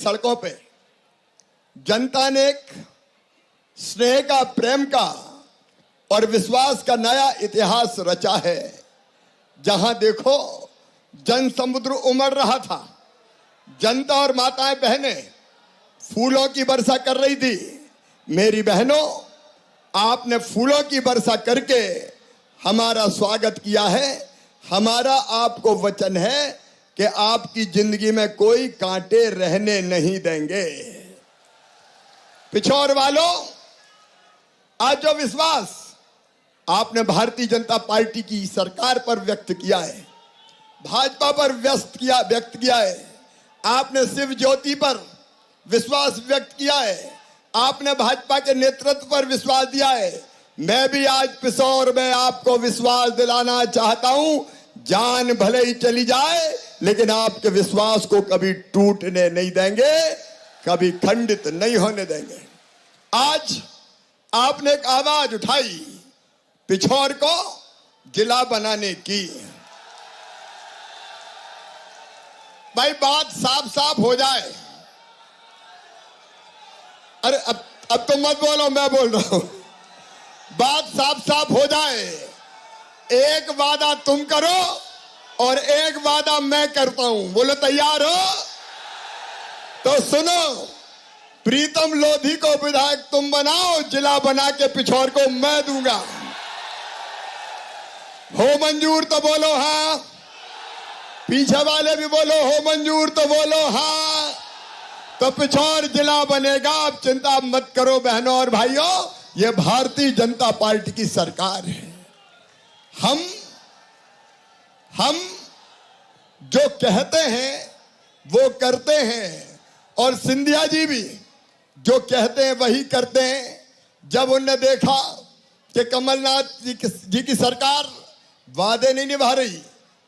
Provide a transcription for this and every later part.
सड़कों पे जनता ने एक स्नेह का, प्रेम का और विश्वास का नया इतिहास रचा है। जहां देखो जन समुद्र उमड़ रहा था, जनता और माताएं बहनें फूलों की वर्षा कर रही थी। मेरी बहनों, आपने फूलों की वर्षा करके हमारा स्वागत किया है। हमारा आपको वचन है कि आपकी जिंदगी में कोई कांटे रहने नहीं देंगे। पिछोर वालों, आज जो विश्वास आपने भारतीय जनता पार्टी की सरकार पर व्यक्त किया है, भाजपा पर व्यक्त किया है, आपने शिव ज्योति पर विश्वास व्यक्त किया है, आपने भाजपा के नेतृत्व पर विश्वास दिया है। मैं भी आज पिसौर में आपको विश्वास दिलाना चाहता हूं, जान भले ही चली जाए लेकिन आपके विश्वास को कभी टूटने नहीं देंगे, कभी खंडित नहीं होने देंगे। आज आपने एक आवाज उठाई पिछोर को जिला बनाने की। भाई बात साफ साफ हो जाए। अरे अब तो मत बोलो, मैं बोल रहा हूं। बात साफ साफ हो जाए। एक वादा तुम करो और एक वादा मैं करता हूं। बोलो तैयार हो? तो सुनो, प्रीतम लोधी को विधायक तुम बनाओ, जिला बना के पिछोर को मैं दूंगा। हो मंजूर तो बोलो हाँ। पीछे वाले भी बोलो हो मंजूर तो बोलो हाँ। तो पिछोर जिला बनेगा। आप चिंता मत करो बहनों और भाइयों, ये भारतीय जनता पार्टी की सरकार है। हम जो कहते हैं वो करते हैं, और सिंधिया जी भी जो कहते हैं वही करते हैं। जब उनने देखा कि कमलनाथ जी की सरकार वादे नहीं निभा रही,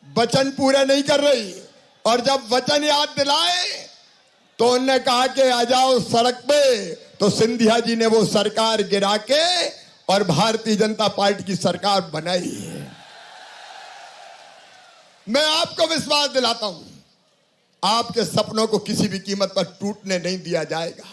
वचन पूरे नहीं कर रही, और जब वचन याद दिलाए तो उन्होंने कहा कि आ जाओ सड़क पे, तो सिंधिया जी ने वो सरकार गिरा के और भारतीय जनता पार्टी की सरकार बनाई है। मैं आपको विश्वास दिलाता हूं, आपके सपनों को किसी भी कीमत पर टूटने नहीं दिया जाएगा।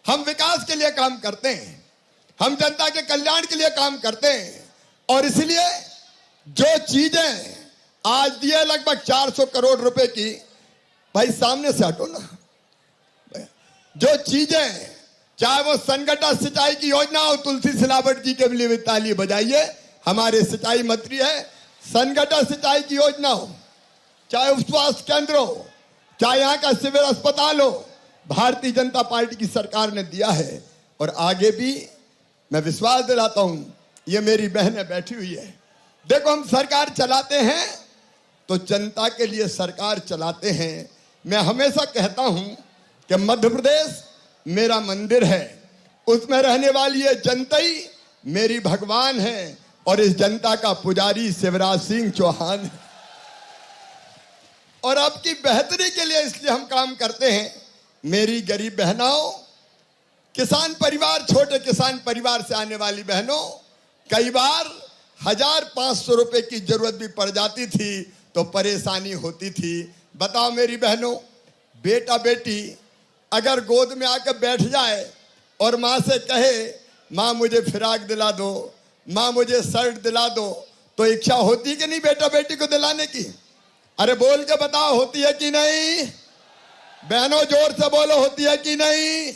हम विकास के लिए काम करते हैं, हम जनता के कल्याण के लिए काम करते हैं, और इसलिए जो चीजें आज दिए लगभग 400 करोड़ रुपए की, भाई सामने से हटो ना, जो चीजें, चाहे वो सनगटा सिंचाई की योजना हो, तुलसी सिलावट जी के लिए ताली बजाइए, हमारे सिंचाई मंत्री है। सनगटा सिंचाई की योजना हो, चाहे उपस्वास्थ्य केंद्र हो, चाहे यहाँ का सिविल अस्पताल हो, भारतीय जनता पार्टी की सरकार ने दिया है। और आगे भी मैं विश्वास दिलाता हूं, ये मेरी बहनें बैठी हुई है। देखो, हम सरकार चलाते हैं तो जनता के लिए सरकार चलाते हैं। मैं हमेशा कहता हूं कि मध्य प्रदेश मेरा मंदिर है, उसमें रहने वाली ये जनता ही मेरी भगवान है, और इस जनता का पुजारी शिवराज सिंह चौहान है। और आपकी बेहतरी के लिए इसलिए हम काम करते हैं। मेरी गरीब बहनों, किसान परिवार, छोटे किसान परिवार से आने वाली बहनों, कई बार 1500 रुपए की जरूरत भी पड़ जाती थी तो परेशानी होती थी। बताओ मेरी बहनों, बेटा बेटी अगर गोद में आकर बैठ जाए और माँ से कहे माँ मुझे फिराक दिला दो, माँ मुझे शर्ट दिला दो, तो इच्छा होती कि नहीं बेटा बेटी को दिलाने की? अरे बोल के बताओ, होती है कि नहीं? बहनों जोर से बोलो, होती है कि नहीं?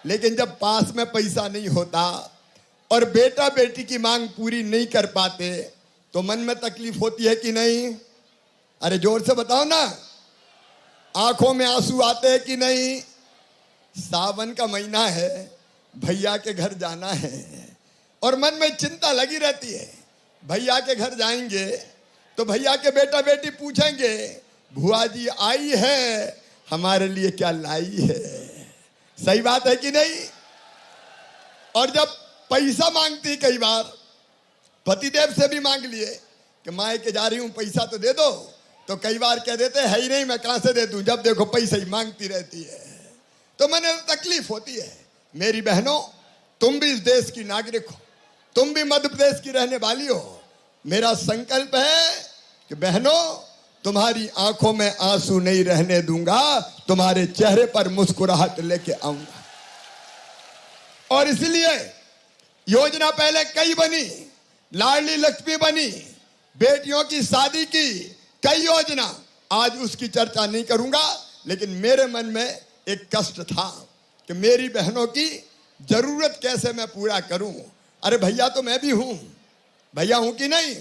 लेकिन जब पास में पैसा नहीं होता और बेटा बेटी की मांग पूरी नहीं कर पाते तो मन में तकलीफ होती है कि नहीं? अरे जोर से बताओ ना, आंखों में आंसू आते हैं कि नहीं? सावन का महीना है, भैया के घर जाना है और मन में चिंता लगी रहती है। भैया के घर जाएंगे तो भैया के बेटा बेटी पूछेंगे, भुआ जी आई है, हमारे लिए क्या लाई है? सही बात है कि नहीं? और जब पैसा मांगती, कई बार पतिदेव से भी मांग लिए कि माँ के जा रही हूं, पैसा तो दे दो, तो कई बार कह देते है ही नहीं, मैं कहां से दे दूं, जब देखो पैसा ही मांगती रहती है। तो मैंने तकलीफ होती है। मेरी बहनों, तुम भी इस देश की नागरिक हो, तुम भी मध्य प्रदेश की रहने वाली हो। मेरा संकल्प है कि बहनों, तुम्हारी आंखों में आंसू नहीं रहने दूंगा, तुम्हारे चेहरे पर मुस्कुराहट लेके आऊंगा। और इसलिए योजना पहले कई बनी, लाडली लक्ष्मी बनी, बेटियों की शादी की, कई योजना, आज उसकी चर्चा नहीं करूंगा। लेकिन मेरे मन में एक कष्ट था कि मेरी बहनों की जरूरत कैसे मैं पूरा करूं। अरे भैया तो मैं भी हूं, भैया हूं कि नहीं?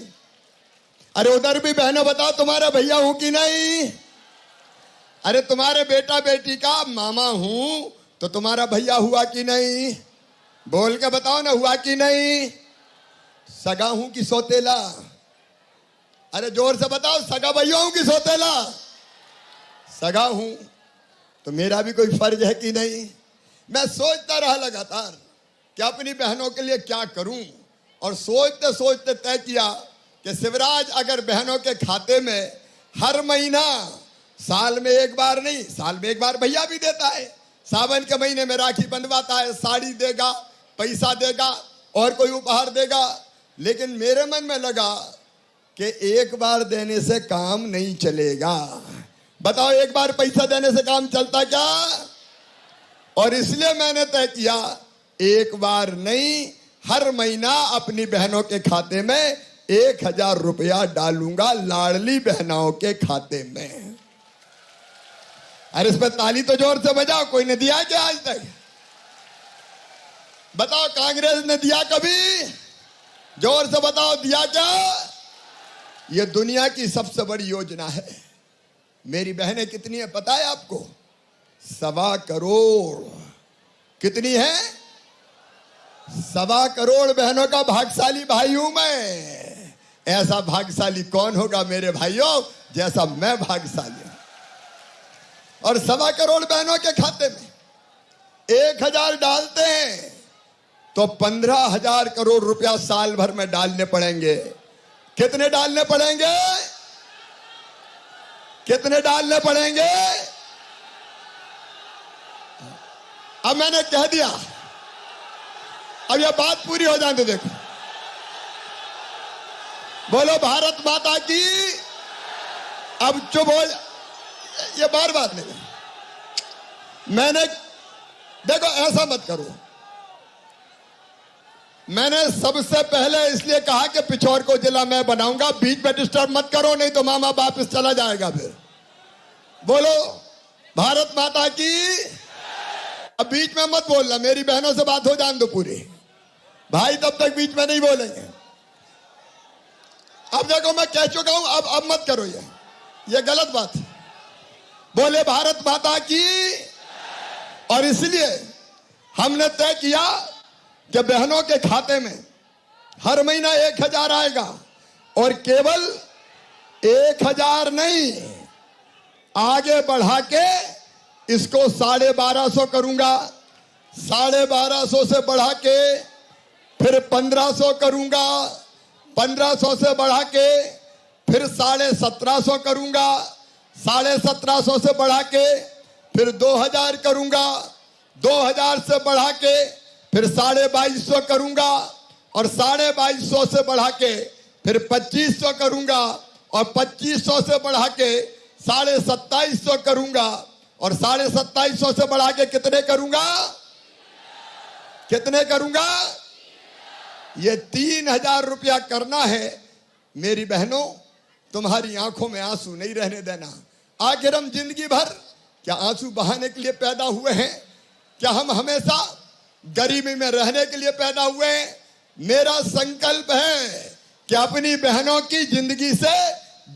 अरे उधर भी बहनों बताओ, तुम्हारा भैया हूं कि नहीं? अरे तुम्हारे बेटा बेटी का मामा हूं तो तुम्हारा भैया हुआ कि नहीं? बोल के बताओ ना, हुआ कि नहीं? सगा हूं कि सौतेला? अरे जोर से बताओ, सगा भैया हूं कि सौतेला? सगा हूं तो मेरा भी कोई फर्ज है कि नहीं? मैं सोचता रहा लगातार कि अपनी बहनों के लिए क्या करूं, और सोचते सोचते तय किया कि शिवराज अगर बहनों के खाते में हर महीना, साल में एक बार नहीं, साल में एक बार भैया भी देता है, सावन के महीने में राखी बंधवाता है, साड़ी देगा, पैसा देगा और कोई उपहार देगा। लेकिन मेरे मन में लगा कि एक बार देने से काम नहीं चलेगा। बताओ, एक बार पैसा देने से काम चलता क्या? और इसलिए मैंने तय किया, एक बार नहीं, हर महीना अपनी बहनों के खाते में 1000 रुपया डालूंगा, लाडली बहनों के खाते में। अरे इस पर ताली तो जोर से बजाओ, कोई ने दिया क्या आज तक? बताओ, कांग्रेस ने दिया कभी? जोर से बताओ, दिया क्या? यह दुनिया की सबसे बड़ी योजना है। मेरी बहनें कितनी है पता है आपको? 1.25 करोड़। कितनी है? 1.25 करोड़ बहनों का भाग्यशाली भाई हूं मैं। ऐसा भाग्यशाली कौन होगा मेरे भाइयों जैसा मैं भाग्यशाली हूं। और 1.25 करोड़ बहनों के खाते में 1000 डालते हैं तो 15,000 करोड़ रुपया साल भर में डालने पड़ेंगे। कितने डालने पड़ेंगे? कितने डालने पड़ेंगे? अब मैंने कह दिया, अब यह बात पूरी हो जाने दो। देखो, बोलो भारत माता की। अब चुप हो, ये बार बात नहीं। मैंने, देखो ऐसा मत करो, मैंने सबसे पहले इसलिए कहा कि पिछोर को जिला मैं बनाऊंगा, बीच में डिस्टर्ब मत करो, नहीं तो मामा वापस चला जाएगा फिर। बोलो भारत माता की। अब बीच में मत बोलना, मेरी बहनों से बात हो जान दो पूरी, भाई तब तक बीच में नहीं बोलेंगे। अब देखो मैं कह चुका हूं, अब मत करो, ये गलत बात है। बोले भारत माता की। और इसलिए हमने तय किया कि बहनों के खाते में हर महीना 1000 आएगा, और केवल 1000 नहीं, आगे बढ़ा के इसको 1250 करूंगा, 1250 से बढ़ा के फिर 1500 करूंगा, 1500 से बढ़ा के फिर 1750 करूंगा, 1750 से बढ़ा के फिर 2000 करूंगा, 2000 से बढ़ा के फिर 2250 करूंगा, और 2250 से बढ़ा के फिर 2500 करूंगा, और 2500 से बढ़ा के 2750 करूंगा, और 2750 से बढ़ा के कितने करूंगा? कितने करूंगा? ये 3000 रुपया करना है। मेरी बहनों, तुम्हारी आंखों में आंसू नहीं रहने देना। आखिर हम जिंदगी भर क्या आंसू बहाने के लिए पैदा हुए हैं? क्या हम हमेशा गरीबी में रहने के लिए पैदा हुए हैं? मेरा संकल्प है कि अपनी बहनों की जिंदगी से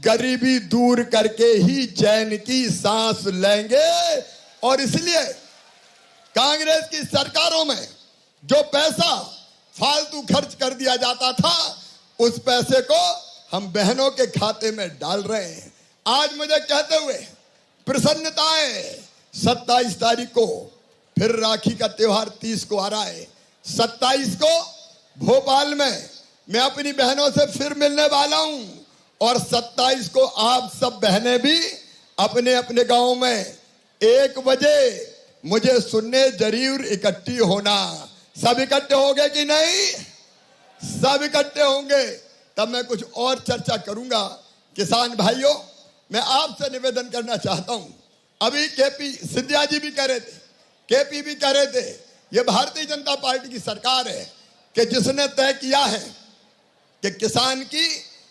गरीबी दूर करके ही चैन की सांस लेंगे। और इसलिए कांग्रेस की सरकारों में जो पैसा फालतू खर्च कर दिया जाता था, उस पैसे को हम बहनों के खाते में डाल रहे हैं। आज मुझे कहते हुए प्रसन्नता है, 27 तारीख को फिर राखी का त्योहार 30 को आ रहा है। 27 को भोपाल में मैं अपनी बहनों से फिर मिलने वाला हूं, और 27 को आप सब बहनें भी अपने अपने गांव में 1 बजे मुझे सुनने जरूर इकट्ठी होना। सब इकट्ठे होंगे कि नहीं? सब इकट्ठे होंगे, तब मैं कुछ और चर्चा करूंगा। किसान भाइयों, मैं आपसे निवेदन करना चाहता हूं, अभी केपी सिंधिया जी भी कह रहे थे, केपी भी कह रहे थे, ये भारतीय जनता पार्टी की सरकार है कि जिसने तय किया है कि किसान की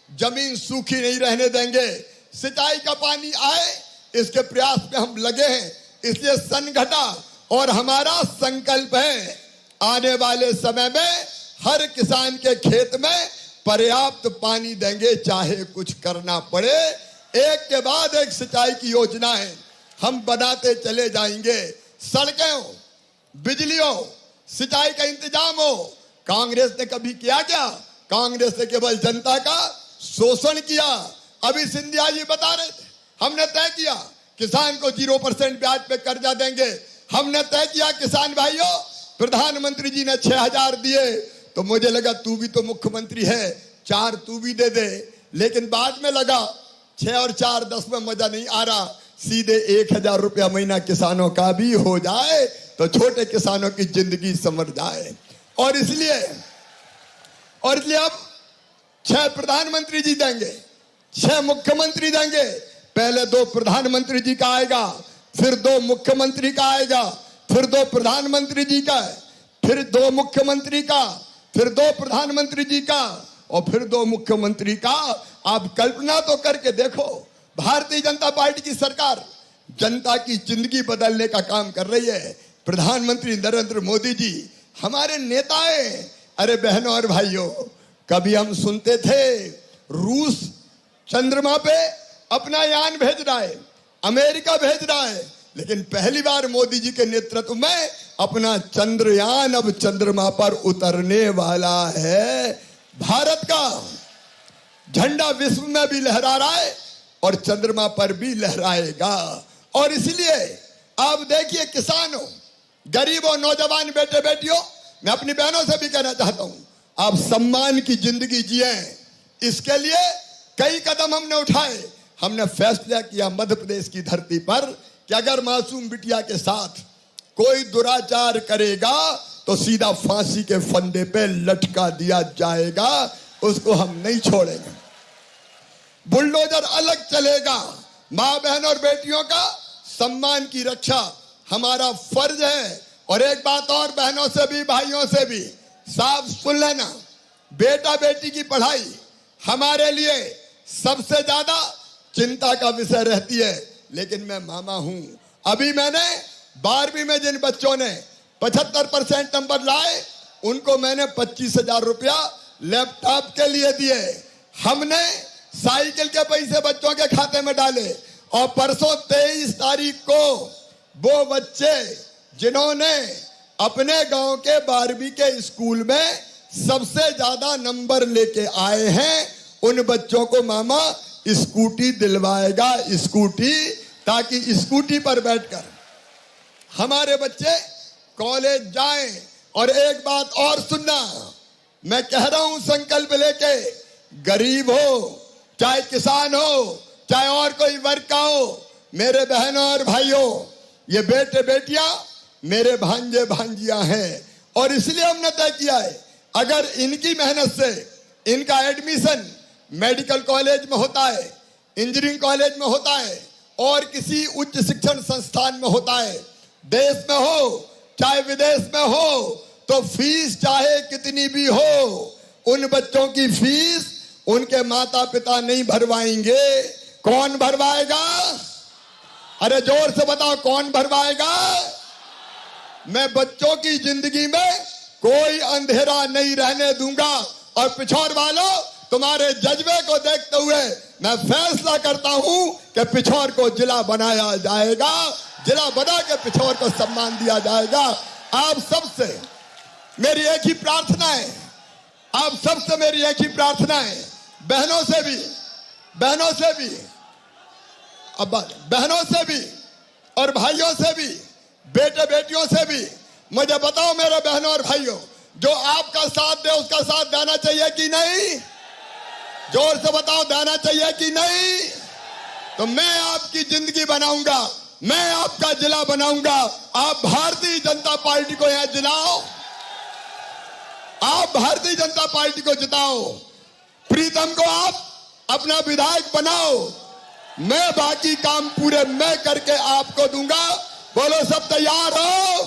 जमीन सूखी नहीं रहने देंगे, सिंचाई का पानी आए, इसके प्रयास में हम लगे हैं। इसलिए संगठा और हमारा संकल्प है आने वाले समय में हर किसान के खेत में पर्याप्त पानी देंगे, चाहे कुछ करना पड़े। एक के बाद एक सिंचाई की योजनाएं हम बनाते चले जाएंगे। सड़कें हो, बिजली हो, सिंचाई का इंतजाम हो। कांग्रेस ने कभी किया क्या? कांग्रेस ने केवल जनता का शोषण किया। अभी सिंधिया जी बता रहे थे, हमने तय किया किसान को 0% ब्याज पे कर्जा देंगे। हमने तय किया किसान भाइयों, प्रधानमंत्री जी ने 6,000 दिए, तो मुझे लगा तू भी तो मुख्यमंत्री है, 4 तू भी दे दे। लेकिन बाद में लगा 6 और 4 10 में मजा नहीं आ रहा, सीधे 1,000 रुपया महीना किसानों का भी हो जाए तो छोटे किसानों की जिंदगी संवर जाए। और इसलिए अब 6 प्रधानमंत्री जी देंगे, 6 मुख्यमंत्री देंगे। पहले 2 प्रधानमंत्री जी का आएगा, फिर 2 मुख्यमंत्री का आएगा, फिर 2 प्रधानमंत्री जी का, फिर 2 मुख्यमंत्री का, फिर 2 प्रधानमंत्री जी का, और फिर 2 मुख्यमंत्री का। आप कल्पना तो करके देखो, भारतीय जनता पार्टी की सरकार जनता की जिंदगी बदलने का काम कर रही है। प्रधानमंत्री नरेंद्र मोदी जी हमारे नेता हैं। अरे बहनों और भाइयों, कभी हम सुनते थे रूस चंद्रमा पे अपना यान भेज रहा है, अमेरिका भेज रहा है, लेकिन पहली बार मोदी जी के नेतृत्व में अपना चंद्रयान अब चंद्रमा पर उतरने वाला है। भारत का झंडा विश्व में भी लहरा रहा है और चंद्रमा पर भी लहराएगा। और इसलिए आप देखिए, किसानों, गरीबों, नौजवान बेटे बेटियों, मैं अपनी बहनों से भी कहना चाहता हूं, आप सम्मान की जिंदगी जिए। इसके लिए कई कदम हमने उठाए। हमने फैसला किया मध्य प्रदेश की धरती पर कि अगर मासूम बिटिया के साथ कोई दुराचार करेगा तो सीधा फांसी के फंदे पे लटका दिया जाएगा, उसको हम नहीं छोड़ेंगे। बुलडोजर अलग चलेगा। मां बहन और बेटियों का सम्मान की रक्षा हमारा फर्ज है। और एक बात और बहनों से भी भाइयों से भी साफ सुन लेना, बेटा बेटी की पढ़ाई हमारे लिए सबसे ज्यादा चिंता का विषय रहती है। लेकिन मैं मामा हूं। अभी मैंने 12वीं में जिन बच्चों ने 75% नंबर लाए, उनको मैंने 25,000 रुपया लैपटॉप के लिए दिए। हमने साइकिल के पैसे बच्चों के खाते में डाले। और परसों 23 तारीख को वो बच्चे जिन्होंने अपने गांव के 12वीं के स्कूल में सबसे ज्यादा नंबर लेके आए हैं, उन बच्चों को मामा स्कूटी दिलवाएगा। स्कूटी, ताकि स्कूटी पर बैठकर हमारे बच्चे कॉलेज जाएं। और एक बात और सुनना, मैं कह रहा हूं संकल्प लेके, गरीब हो चाहे किसान हो चाहे और कोई वर्ग का हो, मेरे बहनों और भाइयों, ये बेटे बेटियां मेरे भांजे भांजियां हैं। और इसलिए हमने तय किया है, अगर इनकी मेहनत से इनका एडमिशन मेडिकल कॉलेज में होता है, इंजीनियरिंग कॉलेज में होता है और किसी उच्च शिक्षण संस्थान में होता है, देश में हो चाहे विदेश में हो, तो फीस चाहे कितनी भी हो, उन बच्चों की फीस उनके माता पिता नहीं भरवाएंगे। कौन भरवाएगा? अरे जोर से बताओ, कौन भरवाएगा? मैं बच्चों की जिंदगी में कोई अंधेरा नहीं रहने दूंगा। और पिछोर वालों, तुम्हारे जज्बे को देखते हुए मैं फैसला करता हूं कि पिछोर को जिला बनाया जाएगा। जिला बना के पिछोर को सम्मान दिया जाएगा। आप सबसे मेरी एक ही प्रार्थना है, आप सबसे मेरी एक ही प्रार्थना है, बहनों से भी और भाइयों से भी, बेटे बेटियों से भी, मुझे बताओ मेरे बहनों और भाइयों, जो आपका साथ दे उसका साथ देना चाहिए कि नहीं? जोर से बताओ, देना चाहिए कि नहीं? तो मैं आपकी जिंदगी बनाऊंगा, मैं आपका जिला बनाऊंगा। आप भारतीय जनता पार्टी को यहां जिलाओ, आप भारतीय जनता पार्टी को जिताओ। प्रीतम को आप अपना विधायक बनाओ। मैं बाकी काम पूरे मैं करके आपको दूंगा। बोलो सब तैयार हो?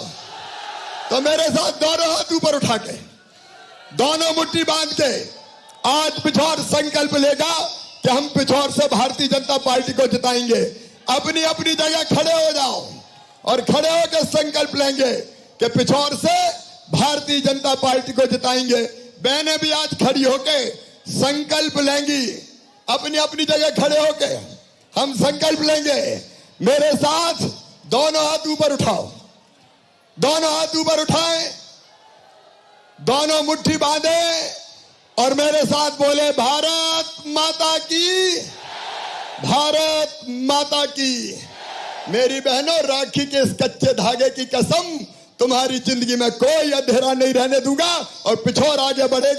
तो मेरे साथ दोनों हाथ ऊपर उठा के, दोनों मुट्ठी बांध के आज पिछोर संकल्प लेगा कि हम पिछोर से भारतीय जनता पार्टी को जिताएंगे। अपनी अपनी जगह खड़े हो जाओ और खड़े होकर संकल्प लेंगे कि पिछोर से भारतीय जनता पार्टी को जिताएंगे। बहनें भी आज खड़ी होके संकल्प लेंगी। अपनी अपनी जगह खड़े होके हम संकल्प लेंगे। मेरे साथ दोनों हाथ ऊपर उठाओ, दोनों हाथ ऊपर उठाएं, दोनों मुट्ठी बांधे और मेरे साथ बोले भारत माता की, भारत माता की। मेरी बहनों, राखी के इस कच्चे धागे की कसम, तुम्हारी जिंदगी में कोई अंधेरा नहीं रहने दूंगा और पिछोर आगे बढ़ेगा।